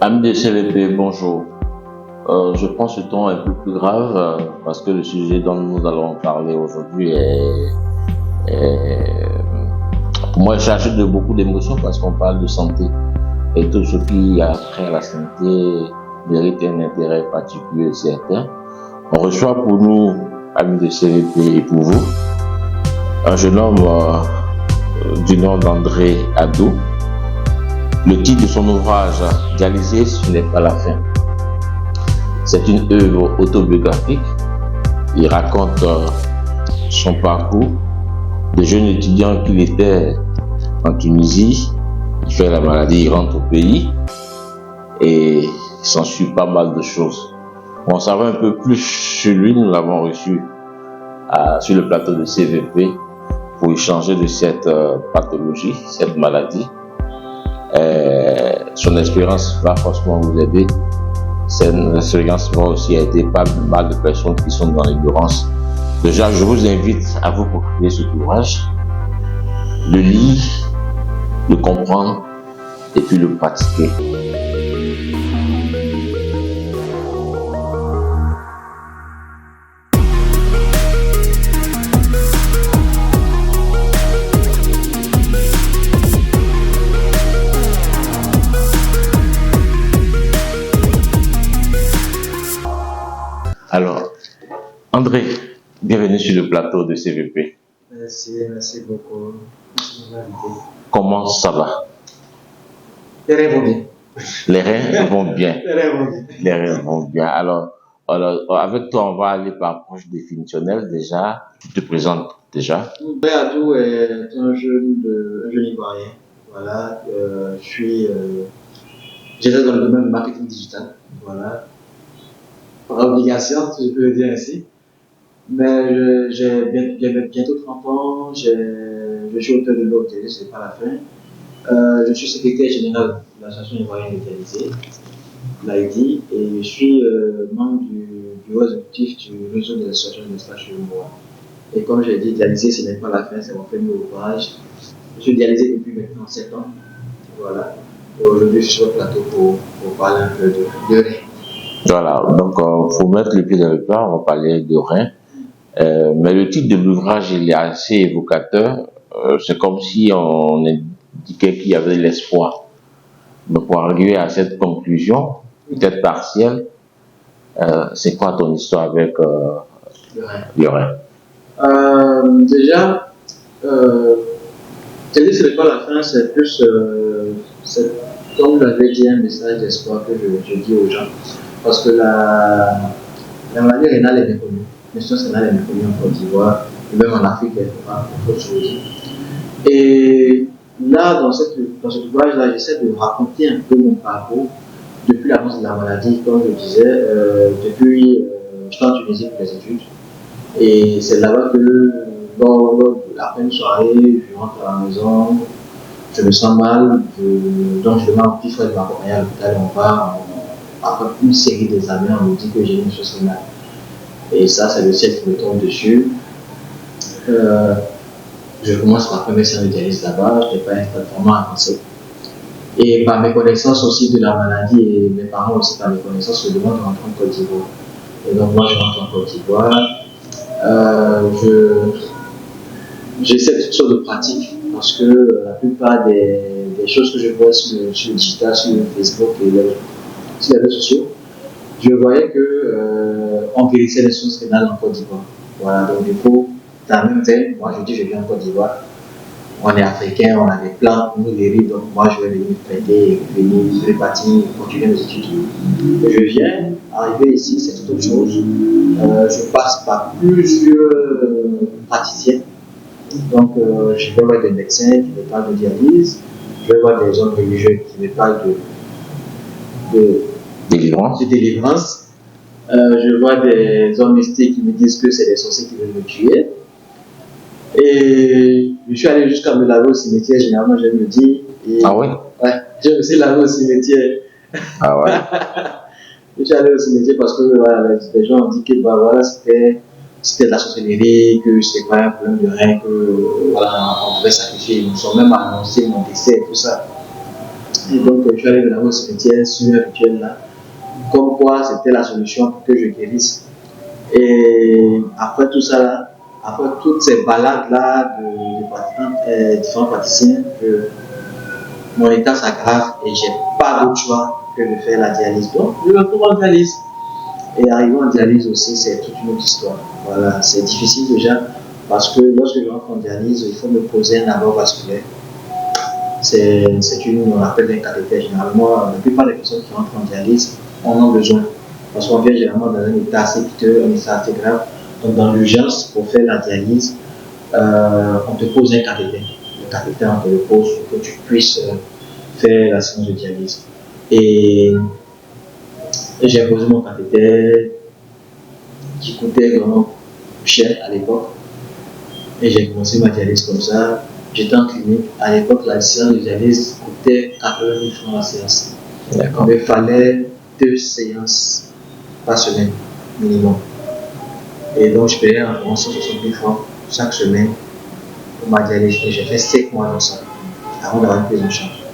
Amis de CVP, bonjour. Je prends ce ton un peu plus grave parce que le sujet dont nous allons parler aujourd'hui est pour moi chargé de beaucoup d'émotions parce qu'on parle de santé. Et tout ce qui a trait à la santé mérite un intérêt particulier et certain. On reçoit pour nous, amis de CVP et pour vous, un jeune homme du nom d'André Adou. Le titre de son ouvrage, Dialyser, ce n'est pas la fin. C'est une œuvre autobiographique. Il raconte son parcours de jeune étudiant qu'il était en Tunisie. Il fait la maladie, il rentre au pays et il s'ensuit pas mal de choses. Pour en savoir un peu plus sur lui, nous l'avons reçu sur le plateau de CVP pour échanger de cette pathologie, cette maladie. Son expérience va forcément vous aider. Cette expérience va aussi aider pas mal de personnes qui sont dans l'ignorance. Déjà, je vous invite à vous procurer cet ouvrage, le lire, le comprendre et puis le pratiquer. Alors, André, bienvenue sur le plateau de CVP. Merci beaucoup. Comment ça va? Les reins vont bien. Les reins vont bien. Les reins vont bien. Les reins vont bien. Alors, avec toi, on va aller par approche définitionnelle déjà. Tu te présentes déjà. André Adou est un jeune Ivoirien. Voilà, j'étais dans le domaine du marketing digital. Voilà. Par obligation, si je peux le dire ainsi. Mais j'ai bientôt 30 ans, je suis auteur de l'hôtel, c'est pas la fin. Je suis secrétaire général de l'association ivoirienne de dialysés, l'AIDI, et je suis membre du bureau exécutif du réseau de l'association d'espace chez moi. Et comme j'ai dit, dialyser, ce n'est pas la fin, c'est mon premier ouvrage. Je suis dialysé depuis maintenant 7 ans. Voilà. Et aujourd'hui, je suis sur le plateau pour parler un peu de reins. Voilà, donc pour mettre le pied dans le plat, on va parler de reins. Mais le titre de l'ouvrage, il est assez évocateur. C'est comme si on indiquait qu'il y avait l'espoir. Mais pour arriver à cette conclusion, peut-être partielle, c'est quoi ton histoire avec le rein? Déjà, ce n'est pas la fin, c'est plus, comme je l'avais dit, un message d'espoir que je dis aux gens. Parce que la maladie rénale est méconnue. L'insuffisance rénale est méconnue en Côte d'Ivoire, et même en Afrique, quelquefois, autre chose. Et là, dans cet ouvrage-là, j'essaie de raconter un peu mon parcours depuis l'avance de la maladie, comme je disais, depuis j'étais en Tunisie pour les études. Et c'est là-bas que, lors de la fin de soirée, je rentre à la maison, je me sens mal, donc je demande à mon petit frère de m'accompagner à l'hôpital, on va. Après une série d'examens, on me dit que j'ai une chose rénale. Et ça, c'est le ciel qui me tombe dessus. Je commence ma première série de dialyse là-bas, je n'ai pas été vraiment avancé. Et par mes connaissances aussi de la maladie, et mes parents aussi par mes connaissances, je demande de rentrer en Côte d'Ivoire. Et donc moi, je rentre en Côte d'Ivoire. J'essaie toutes sortes de pratiques parce que la plupart des choses que je vois sur le digital, sur Facebook et sur les réseaux sociaux, je voyais qu'on guérissait les choses rénales en Côte d'Ivoire. Voilà, donc du coup, dans la même veine, moi je dis je viens en Côte d'Ivoire, on est africain, on a des plantes, on nous guérit, donc moi je vais venir prêter, venir répartir, continuer mes études. Je viens, arriver ici, c'est toute autre chose. Je passe par plusieurs praticiens. Donc je vais voir des médecins qui me parlent de dialyse, je vais voir des hommes religieux qui me parlent de délivrance. Je vois des hommes mystiques qui me disent que c'est des sorciers qui veulent me tuer. Et je suis allé jusqu'à me laver au cimetière, généralement je me dis. Ah oui? Ouais, je me suis lavé au cimetière. Ah ouais? Je suis allé au cimetière parce que voilà, les gens ont dit que bah, voilà, c'était de la sorcellerie, que c'était pas un problème de rein, que voilà, on pouvait sacrifier. Ils nous ont même annoncé mon décès et tout ça. Et donc, je suis allé de la voie cimetière sur un rituel là, comme quoi c'était la solution pour que je guérisse. Et après tout ça là, après toutes ces balades là de différents praticiens, mon état s'aggrave et j'ai pas d'autre choix que de faire la dialyse. Donc, je retrouve en dialyse. Et arriver en dialyse aussi, c'est toute une autre histoire. Voilà, c'est difficile déjà parce que lorsque je rentre en dialyse, il faut me poser un abord vasculaire. On appelle un cathéter. Généralement, la plupart des personnes qui rentrent en dialyse en ont besoin. Parce qu'on vient généralement dans un état assez piteux, un état assez grave. Donc, dans l'urgence, pour faire la dialyse, on te pose un cathéter. Le cathéter, on te le pose pour que tu puisses faire la séance de dialyse. Et j'ai posé mon cathéter qui coûtait vraiment cher à l'époque. Et j'ai commencé ma dialyse comme ça. J'étais en clinique. À l'époque, la séance de dialyse coûtait 80 000 francs la séance. D'accord. Il me fallait 2 séances par semaine minimum. Et donc, je payais environ 160 000 francs chaque semaine pour ma dialyse. Et j'ai fait 7 mois dans ça, avant d'avoir une prise en charge.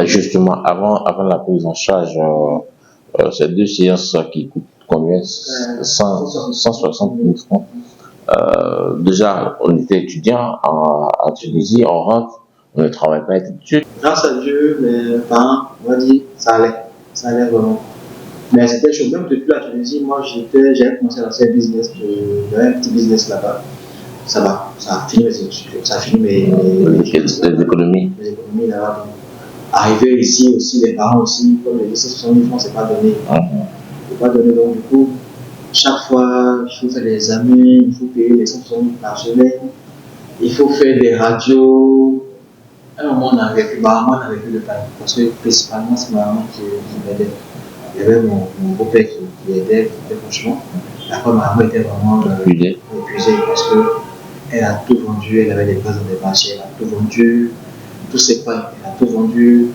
Justement, avant la prise en charge, ces 2 séances qui coûtent combien? 160 000 francs. Déjà, on était étudiant en Tunisie, on rentre, on ne travaille pas tout de suite. Grâce à Dieu, mes parents m'ont dit ça allait vraiment. Mais c'était chaud. Même depuis la Tunisie, moi j'avais commencé à lancer un business, j'avais un petit business là-bas. Ça va, ça a fini mes études, ça a fini mes économies. Mes économies là-bas. Arrivé ici aussi, les parents aussi, comme les 160 000 francs, c'est pas donné. C'est pas donné, donc du coup, chaque fois, il faut faire des examens, il faut payer les 160 000 par semaine, il faut faire des radios. À un moment, on n'avait plus de pain, parce que principalement, c'est ma maman qui m'aidait. Il y avait mon beau-père qui aidait, franchement. Et après, ma maman était vraiment épuisée parce qu'elle a tout vendu, elle avait des places dans des marchés, elle a tout vendu, tous ses pains, elle a tout vendu.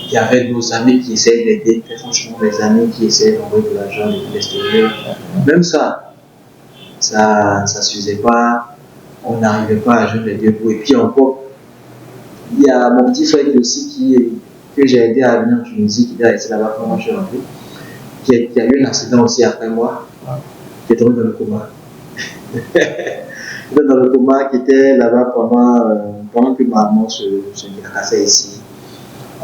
Il y avait nos amis qui essayaient d'aider, très franchement, les amis qui essayaient d'envoyer de l'argent depuis l'extérieur. Même ça ne suffisait pas, on n'arrivait pas à joindre les deux bouts. Et puis encore, il y a mon petit frère aussi que j'ai aidé à venir en Tunisie, qui est resté là-bas quand moi je suis rentré, qui a eu un accident aussi après moi, qui est tombé dans le coma. Il était dans le coma, qui était là-bas pendant que ma maman se décassait ici.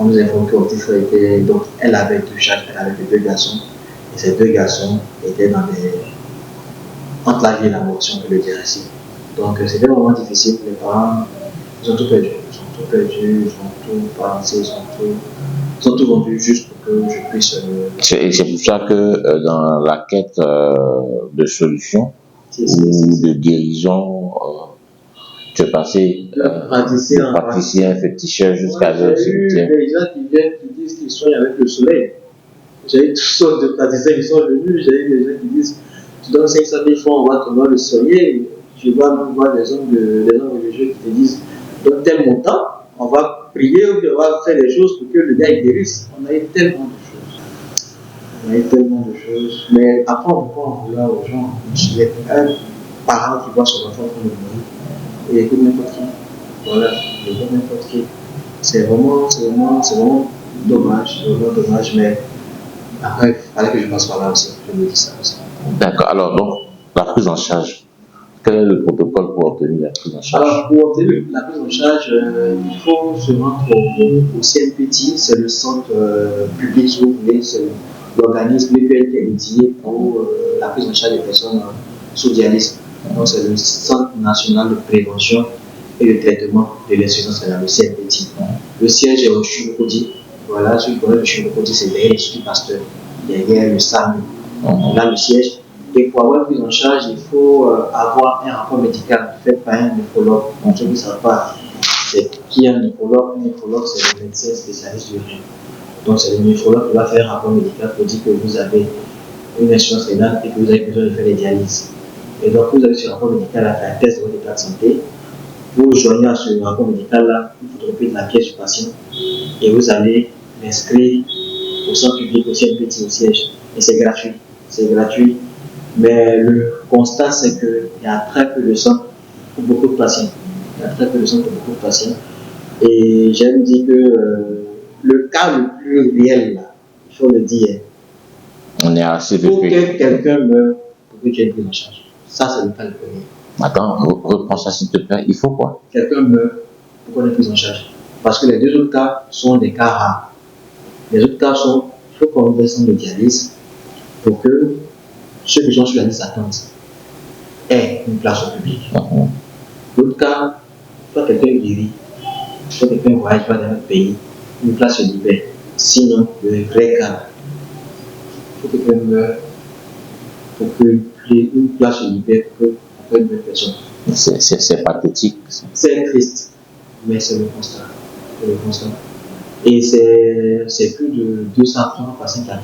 On nous informe que mon petit frère était. Donc, elle avait 2 charges, elle avait 2 garçons. Et ces 2 garçons étaient entre la vie et la mort, si on peut le dire ainsi. Donc, c'était vraiment difficile. Les parents, ils ont tout perdu. Ils ont tout balancé, ils ont tout vendu juste pour que je puisse. C'est pour ça que dans la quête de solutions ou de guérison, tu es passé de praticien féticheur jusqu'à le cimetière. J'ai eu des gens qui viennent, qui disent qu'ils soignent avec le soleil. J'ai eu toutes sortes de praticiens qui sont venus. J'ai eu des gens qui disent tu donnes 500 000 francs, on va le soigner. Tu vas même voir des hommes religieux qui te disent donne tel montant, on va prier ou on va faire des choses pour que le gars guérisse. On a eu tellement de choses. Mais après, on peut en vouloir aux gens. Il y a un parent qui voit son enfant comme le mari. Il écoute n'importe qui. Voilà, il écoute n'importe qui. C'est vraiment dommage, mais après, il fallait que je passe par là aussi. Je me dis ça aussi. D'accord, alors donc, la prise en charge. Quel est le protocole pour obtenir la prise en charge? Alors, pour obtenir la prise en charge, il faut se rendre au CNPT, c'est le centre public, si vous voulez, c'est l'organisme lequel est dédié pour la prise en charge des personnes sous dialyse. Donc, c'est le Centre national de prévention et de traitement de l'insuffisance rénale, le CNPT. Le siège est au Chimokodi. Voilà, ceux qui connaissent le Chimokodi, c'est derrière l'Institut Pasteur, derrière le SAMU. Là, le siège. Et pour avoir une prise en charge, il faut avoir un rapport médical fait par un néphrologue. Pour ceux qui ne savent pas, c'est qui est un néphrologue? Un néphrologue, c'est le médecin spécialiste du rein. Donc, c'est le néphrologue qui va faire un rapport médical pour dire que vous avez une insuffisance rénale et que vous avez besoin de faire des dialyses. Et donc, vous avez ce rapport médical à faire un test de votre état de santé. Vous joignez à ce rapport médical-là une photographie de la pièce du patient et vous allez l'inscrire au centre public, au CNPT, au siège. Et c'est gratuit. C'est gratuit. Mais le constat, c'est qu'il y a très peu de sang pour beaucoup de patients. Et j'aime dire que le cas le plus réel, là, il faut le dire, On est assez il faut vite. que quelqu'un meure pour que tu aies une prise en charge. Ça, c'est le cas le premier. Attends, reprends ça s'il te plaît. Il faut quoi? Quelqu'un meurt pour qu'on ait une prise en charge. Parce que les deux autres cas sont des cas rares. Les autres cas sont, il faut qu'on ouvre un centre de dialyse pour que ceux qui sont sur la liste d'attente aient une place au public. L'autre cas, soit quelqu'un guérit, soit quelqu'un voyage dans un autre pays, une place se libère. Sinon, le vrai cas, il faut que quelqu'un meure pour qu'une place se libère pour une nouvelle personne. C'est pathétique. C'est triste, mais c'est le constat. C'est le constat. Et c'est plus de 200 patients qui attendent.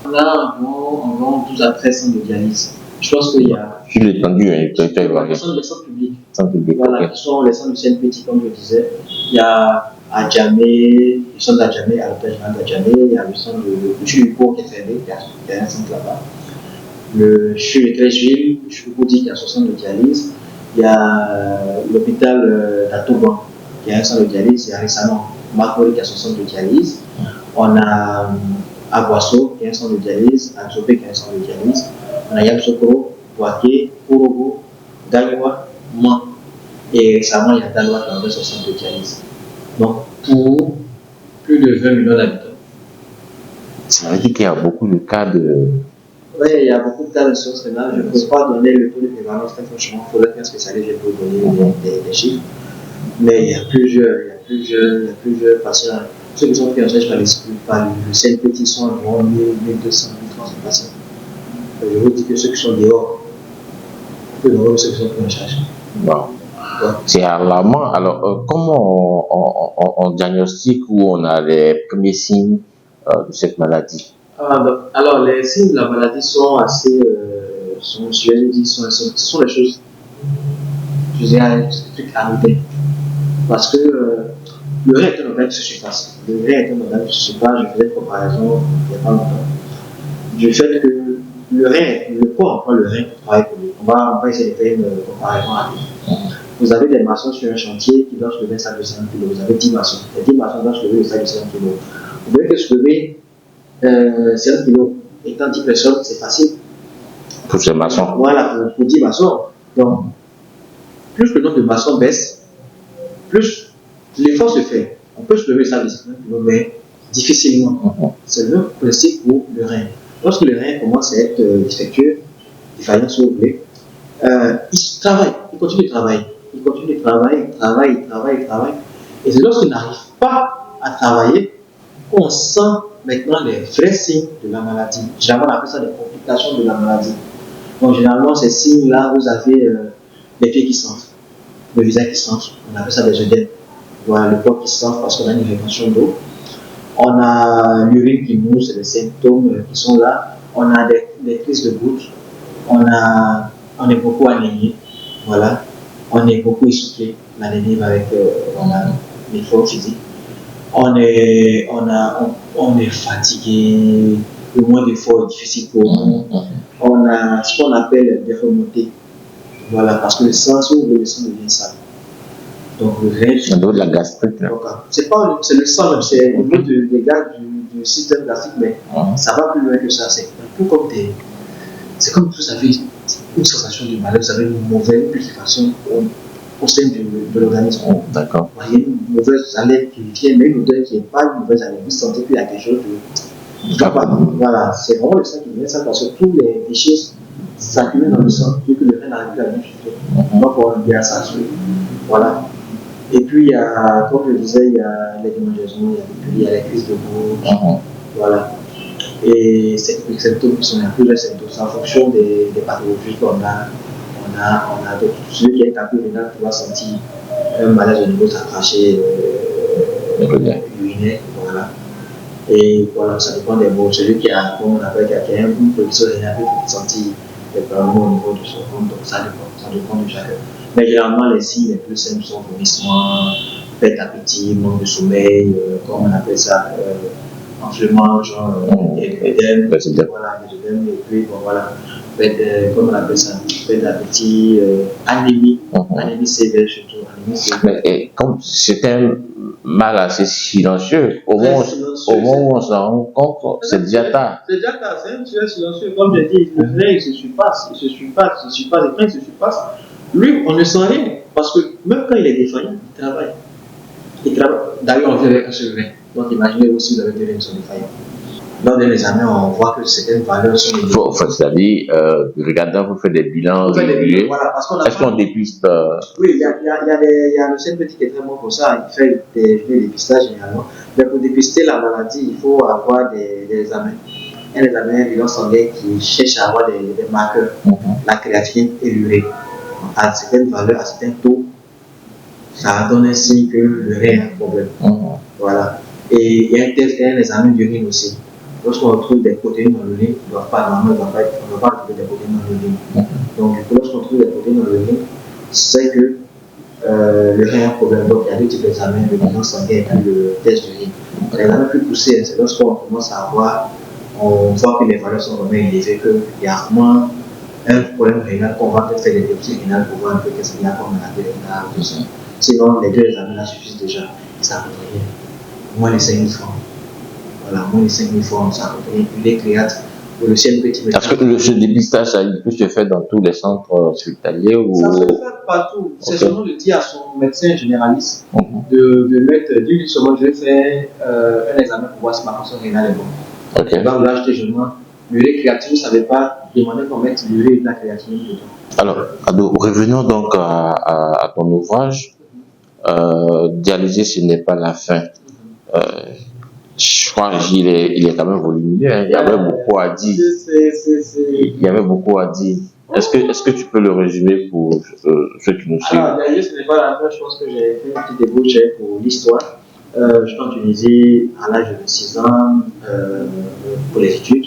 On a environ 12 à 13 centres de dialyse. Je pense qu'il y a. Sur l'étendue, hein, Les centres publics. Centre public. Voilà, Ok. qui sont les centres de CNPT, comme je disais. Il y a à Djamé, le centre d'Adjamé, à l'hôpital général d'Adjamé, il y a le centre de Chulipo qui est fermé, il y a un centre là-bas. Le CHU de Crècheville, le CHU dit qu'il y a son centre de dialyse. Il y a l'hôpital d'Atouban, qui a un centre de dialyse. Il y a récemment Makori qui a son centre de dialyse. On a à Boisseau qui a un centre de dialyse, à Zobé qui a un centre de dialyse. On a Yamsokoro, Boaké, Kourogo, Gagnoua, Man. Et récemment, il y a Daloa qui a ouvert son centre de dialyse. Donc, pour plus de 20 millions d'habitants. Ça veut dire qu'il y a beaucoup de cas de. Oui, il y a beaucoup de cas de sources rénales. Je ne peux pas donner le taux de prévalence, très franchement, il faudrait qu'un spécialiste pour donner des chiffres. Mais il y a plusieurs patients. Ceux qui sont pris en charge par le CNPT sont environ 1200, 1300 patients. Je vous dis que ceux qui sont dehors, peu de ceux qui sont pris en charge. Bon. C'est alarmant. Alors, comment on diagnostique ou on a les premiers signes de cette maladie? Alors, les signes de la maladie sont assez. Ce sont des choses, je dirais, des trucs anodins. Parce que le rein est un organe qui se surpasse. Le rein est un organe qui se surpasse. Je faisais une comparaison il n'y a pas longtemps. Du fait que le corps emploie le rein pour travailler pour lui. On va essayer de faire une comparaison rapide. Vous avez des maçons sur un chantier qui doivent lever un sac de 50 kg. Vous avez 10 maçons. Les 10 maçons doivent lever le sac de 50 kg. Vous voyez que soulever 50 kg étant 10 personnes, c'est facile. Pour ces maçons. Voilà, pour 10 maçons. Donc, plus le nombre de maçons baisse, plus l'effort se fait. On peut soulever ça de 50 kg, mais difficilement. C'est le même principe pour le rein. Lorsque le rein commence à être défectueux, défaillant si vous voulez, il travaille, il continue de travailler. Il continue de travailler, il travaille. Et c'est lorsqu'il n'arrive pas à travailler qu'on sent maintenant les vrais signes de la maladie. Généralement, on appelle ça des complications de la maladie. Donc, généralement, ces signes-là, vous avez les pieds qui s'enflent, le visage qui s'enfle, on appelle ça des œdèmes. Voilà, le corps qui s'enfle parce qu'on a une rétention d'eau. On a l'urine qui mousse, c'est des symptômes qui sont là. On a des crises de gouttes. On est beaucoup anémié. Voilà. On est beaucoup essoufflé. L'anémie va avec l'effort physique. On est fatigué. Le moins d'effort est difficile pour nous. On a ce qu'on appelle des remontées. Voilà, parce que le sang, si vous voulez, le sang devient sale. Donc le rein. C'est de la gastrite. C'est le sang, c'est au niveau des gars du système gastrique, mais ça va plus loin que ça. C'est un peu comme c'est comme vous avez une sensation de malheur, vous avez une mauvaise purification au sein de l'organisme. D'accord. Il y a une mauvaise haleine qui vient, mais une odeur qui n'est pas une mauvaise haleine. Vous sentez qu'il y a quelque chose de. Voilà, c'est vraiment le sang qui vient, ça, parce que tous les déchets s'accumulent dans le sang, vu que le rein n'arrive plus à bien filtrer. Donc, on va bien ça. Voilà. Et puis, il y a, comme je disais, il y a les démangeaisons, il y a les crises de bouche. Voilà. Et ces symptômes qui sont un peu les symptômes, en fonction des pathologies qu'on a. On a d'autres. Celui qui est un peu vénal qui va sentir un malaise au niveau de sa trachée urinaire. Voilà. Et voilà, ça dépend des mots. Celui qui a, comme on appelle, qui a une production énergie pour sentir des problèmes au niveau de son ventre. Donc, ça dépend de chacun. Mais généralement, les signes les plus simples sont vomissement, perte d'appétit, manque de sommeil, comme on appelle ça, enflement, genre édème, voilà, et puis bon, voilà, comme on appelle ça, perte d'appétit, anémie, anémie sévère surtout. Mais comme c'est un mal assez silencieux. Au moment où on s'en rend compte, c'est déjà tard. C'est déjà tard, c'est un tueur silencieux. Comme je dis, le vrai, il se surpasse, et quand il se surpasse, lui, on ne sent rien. Parce que même quand il est défaillant, il travaille. D'ailleurs, on vit avec un seul rein. Donc imaginez aussi, vous avez des reins qui sont défaillants. Lors des examens, on voit que certaines valeurs sont élevées. C'est-à-dire, regardant, vous faites des bilans réguliers. Voilà, est-ce qu'on dépiste Oui, il y a le CNPT qui est très bon pour ça. Il fait des dépistages généralement. Mais pour dépister la maladie, il faut avoir des examens. Un examen bilan sanguin qui cherche à avoir des marqueurs, la créatine et l'urée. À certaines valeurs, à certains taux, ça donne un signe que le rein a un problème. Voilà. Et il y a un test, un examen d'urine aussi. Lorsqu'on retrouve des protéines dans l'urine, on ne doit pas retrouver des protéines dans l'urine. Donc, du coup, lorsqu'on trouve des protéines dans l'urine, c'est que le rein a un problème. Donc, il y a deux types d'examens, le bilan sanguin et le test d'urine. L'examen plus poussé, c'est lorsqu'on commence à voir, on voit que les valeurs sont vraiment élevées, qu'il y a moins un problème rénal, qu'on va peut-être faire des biopsies rénales pour voir un peu qu'est-ce qu'il y a comme maladie rénale, tout ça. Sinon, les deux examens-là suffisent déjà. Et ça coûte rien. Moins de 5 000 francs. Voilà, moins de 5 000 francs, ça coûte rien. Les créates, pour le CNPT. Est-ce que ce dépistage, il peut se faire dans tous les centres hospitaliers ou... Ça se fait partout. C'est seulement de dire à son médecin généraliste de mettre, dire seulement je vais faire un examen pour voir si ma fonction rénale est bonne. Okay. Donc là, j'étais jeune, l'urée créatine, je ne savais pas demander qu'on mette l'urée et de la créatine dedans. Alors, Ado, revenons donc à ton ouvrage. Dialyser, ce n'est pas la fin. Je crois qu'il est quand même volumineux. Hein. Il y avait beaucoup à dire. Il y avait beaucoup à dire. Est-ce que tu peux le résumer pour ceux qui nous suivent? Alors, dialyser, ce n'est pas la fin. Je pense que j'ai fait un petit débouche pour l'histoire. Je suis en Tunisie à l'âge de 6 ans pour les études.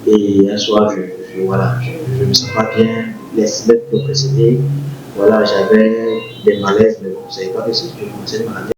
Et un soir, je me sens pas bien. Les semaines précédentes, voilà, j'avais des malaises, mais bon, je ne savais pas que c'était une maladie.